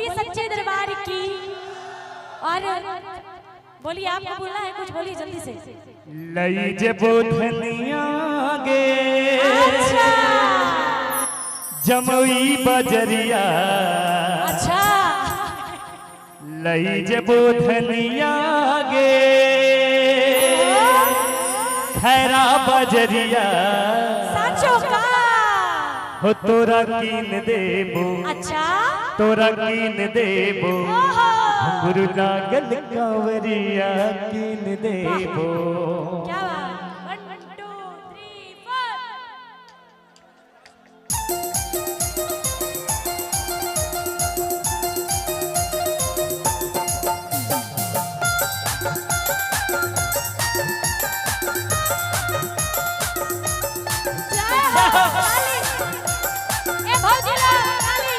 बोलिए सच्चे दरबार की। और बोलिए आपको बोलना है कुछ, बोलिए जल्दी से। लई जबो धनिया गे अच्छा जमुई बजरिया, अच्छा लई जबो धनिया गे खैरा बजरिया, साचो का हो तोरा कीन देबो, अच्छा तोरा कीन देबो घुंघरू लागल कांवरिया कीन देबो। क्या बात। 1 2 3 4 ए भौजी लो ताली।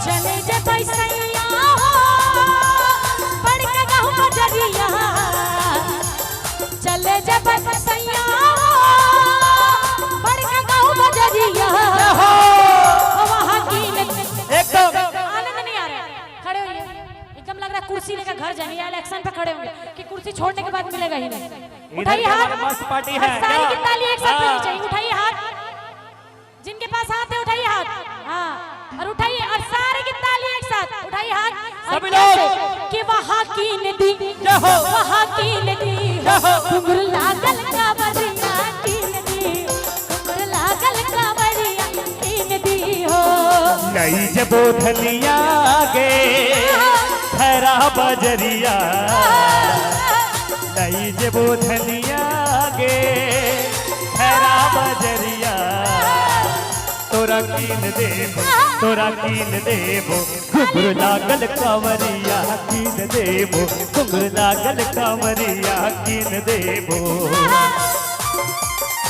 चले जे पैसैया हो पड़ के गाँव बजरिया, चले जे पैसैया हो पड़ के गाँव बजरिया, वहाँ की एकदम आनंद नहीं आ रहा। खड़े होइए, एकदम लग रहा है कुर्सी लेकर घर जाएंगे, इलेक्शन पे खड़े होंगे कि कुर्सी छोड़ने के बाद मिलेगा ही नहीं। उठाइए हाथ, मस्त पार्टी है। सारी की ताली एक साथ होनी चाहिए। उठाइए हाथ, जिनके पास हाथ है उठाइए हाथ, हाँ और उठाइए, और सारे की ताली एक साथ उठाइए हाथ। सभी लोग कि वहाँ की नदी, वहाँ की नदी घुंघरू लागल कांवरिया की नदी, घुंघरू लागल कांवरिया की नदी हो। लई जबो धनिया गे खैरा बजरिया, लई जबो धनिया गे खैरा बजरिया, तोरा कीन देबो, तोरा कीन देबो घुंघरू लागल कांवरिया कीन देबो, घुंघरू लागल कांवरिया कीन देबो।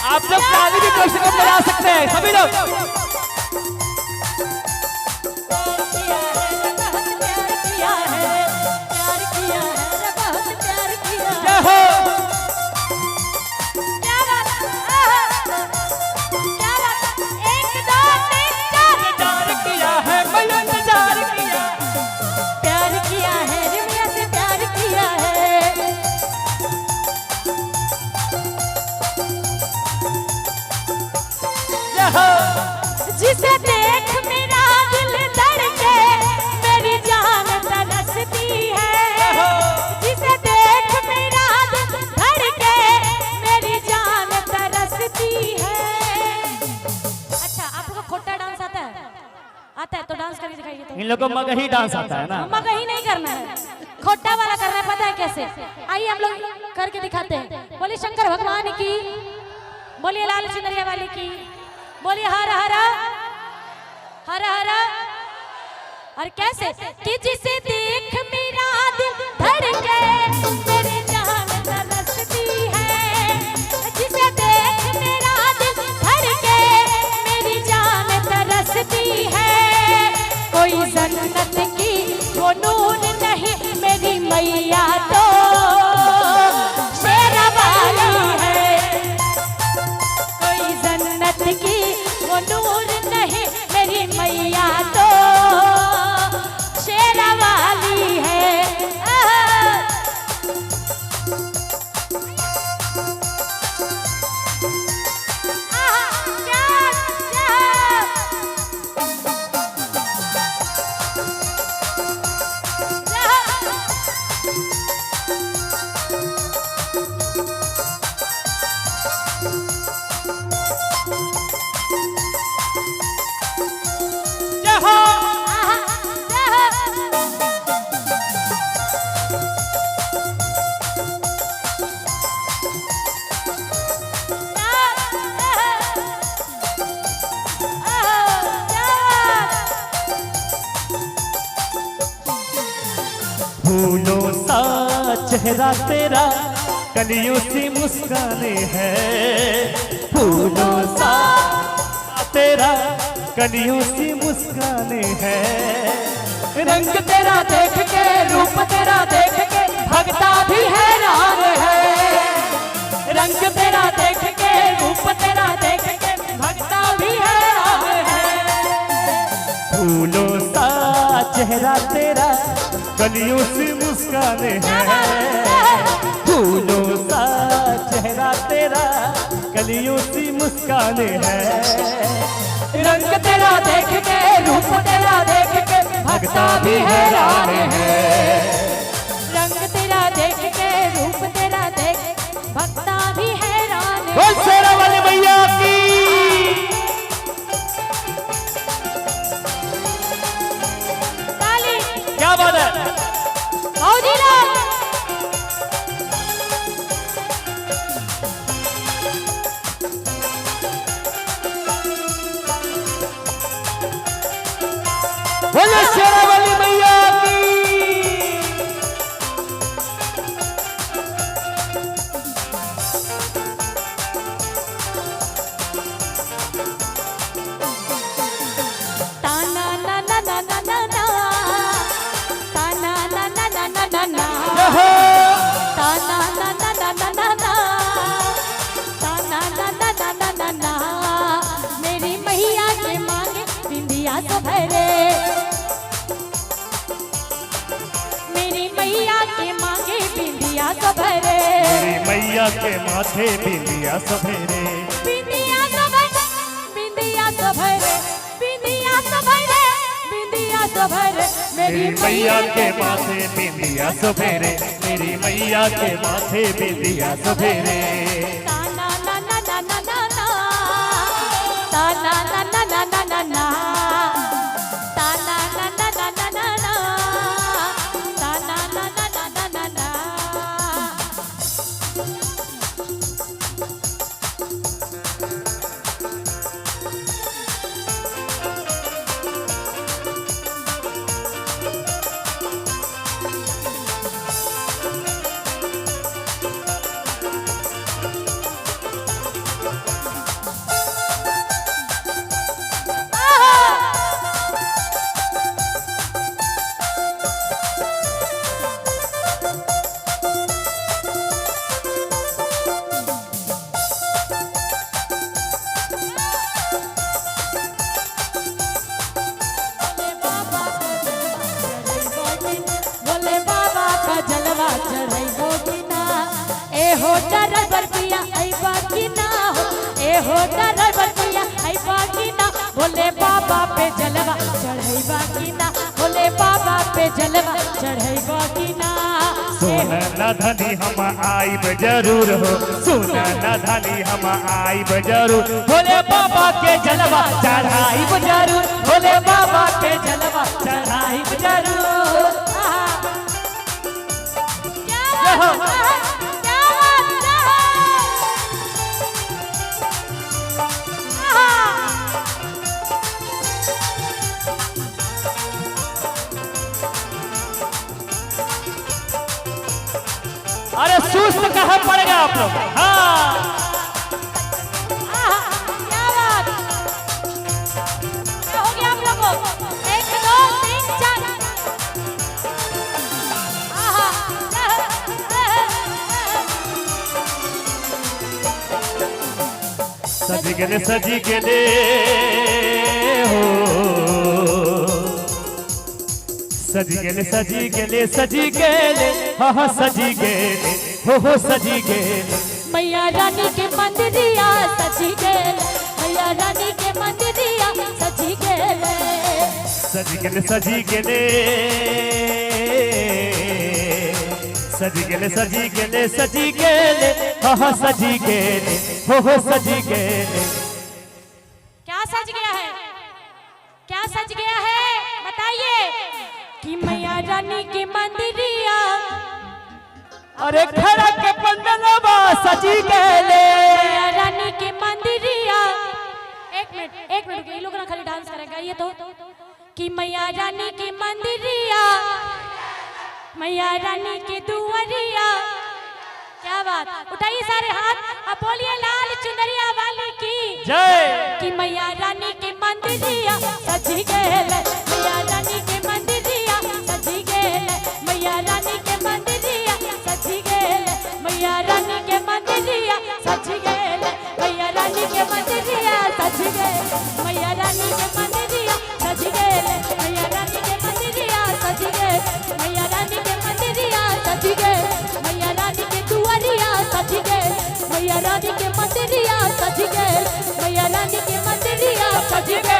आप लोग ताली भी कोई से बजा सकते हैं सभी लोग। जिसे देख मेरा दिल धड़के मेरी जान तरसती है, जिसे देख मेरा दिल धड़के मेरी जान तरसती है। अच्छा आपको खोटा डांस आता है? आता है तो डांस करके दिखाइए। तो इन लोगों को मगही डांस आता है ना? मगही नहीं करना है, खोटा वाला करना है। पता है कैसे? आइए हम लोग करके दिखाते हैं। बोलिए शंकर भगवान की, बोलिए लाल चुनरिया वाली की, बोलिए हर हर हर हर। और कैसे कि जिसे देख मेरा दिल धड़के मेरी जान तरसती है, जिसे देख मेरा दिल धड़के मेरी जान तरसती है। कोई जन्नत की वो नूर नहीं मेरी मैया तो शेरा वाली है, कोई जन्नत की वो नूर नहीं मेरी मैया तो शेरा वाली है। फूलों सा चेहरा तेरा कलियों सी मुस्काने है, फूलों सा तेरा कलियों सी मुस्काने है। रंग तेरा देख के रूप तेरा देख के भगता भी हैरान है। चेहरा तेरा कलियों से मुस्काने हैं, फूलों सा चेहरा तेरा कलियों से मुस्काने हैं। रंग तेरा देख के, रूप तेरा देख के भक्ता भी हैरान है। रंग तेरा देख के, रूप तेरा देख भक्ता भी हैरान है। बोल शेरा वाली मैया की। ताली क्या बात है। मौजी लोग बोले शेरा वाली मैया की। ताना ना ना ना ना ना ना, ताना ना ना ना ना ना ना, ताना ना ना ना ना ना ना, ताना ना ना ना ना ना ना। मेरी मैया के मांगे बिंदिया तो भरे, मेरी मैया के मांगे बिंदिया तो भरे, मेरी मैया के माथे बिंदिया सफेरे, बिंदिया तो भरे, बिंदिया तो भरे, बिंदिया तो भरे, बिंदिया तो भरे। मेरी मैया के माथे बिंदिया सफेरे, मेरी मैया के माथे बिंदिया सफेरे। ताना ना ना ना ना ना ना, ताना ना ना ना ना ना ना, ताना ना ना ना ना ना ना, ताना ना ना ना ना ना ना। बोले बाबा का जलवा चढ़ाइबो कि ना, ए हो ड्राइवर पिया अइबा कि ना हो, ए हो ड्राइवर पिया अइबा कि ना। बोले बाबा पे जलवा चढ़ाइबा कि ना, बोले बाबा पे जलवा चढ़ाइबा कि ना। सोना न धनी हम आइब जरूर हो, सोना न धनी हम आइब जरूर, भोले बाबा के जलवा चढ़ाई जरूर, भोले बाबा के जलवा चढ़ाई जरूर। क्या बात है, क्या बात है। अरे सुस्त कहाँ पड़ गया आप लोग। हाँ क्या बात, क्या हो गया आप लोगों को? 1 2 3 4। सजी गेले सजी गेले हो, सजी गेले सजी गेले सजी गेले, हाँ हाँ सजी गेले हो सजी गेले। मैया रानी के मंदिरिया सजी गेले, मैया रानी के मंदिरिया सजी गेले, सजी गेले सजी गेले, सजी गेले सजी गेले सजी गेले, हाँ हाँ सजी गेले हो सजी गेले। क्या सज गया है, क्या सज गया है बताइए। कि मैया रानी के मंदिरिया, अरे खड़ा के पंडलवा सजी गेले, मैया रानी के मंदिरिया। एक मिनट ये लोग ना खाली डांस करेगा ये तो। कि मैया रानी के मंदिरिया, मैया रानी के दुआरिया। क्या बात, उठाइए सारे हाथ, अब बोलिए लाल चुनरिया वाली की जय। कि मैया रानी के मंदिरिया सजी गेले, मैया रानी के मंदिरिया सजी गेले, मैया रानी के मंदिरिया सजी गेले, मैया रानी के मंदिरिया सजी गेले, मैया रानी के मंदिरिया सजी गेले, मैया रानी के मंदिरिया सजी गेले, मैया रानी के मंदिरिया सजी